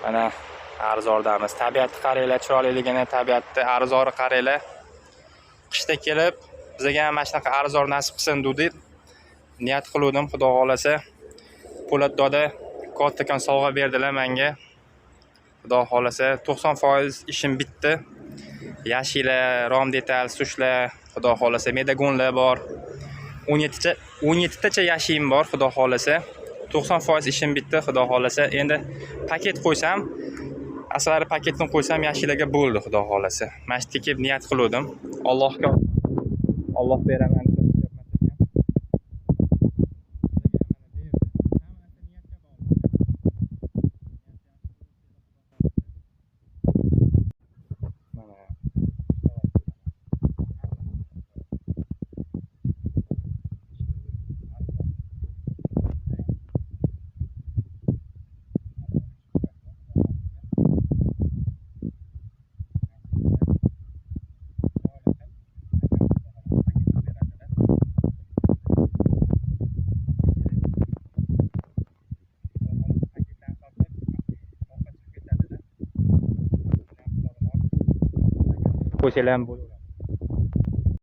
Mana arzordamiz. Tabiatni qaranglar, chiroyliligini, tabiatni arzori qaranglar. Qishda kelib, bizga ham mana shunaqa arzor nasib qilsin deb niyat qildim, xudo xolasa. Po'lat doda kattakon sovg'a berdilar menga. Xudo xolasa 90% ishim bitdi. Yashilar, rom detal, sushlar, xudo xolasa medagonlar bor. 17 tacha yashim bor, xudo xolasa. 90% ishim bitdi, xudo xolasa. Endi paket qo'ysam, aslari paketni qo'ysam yashilarga bo'ldi, xudo xolasa. Mana shu kelib niyat qildim. Allohga Alloh beraman deb qo'ysalar ham bo'ladi.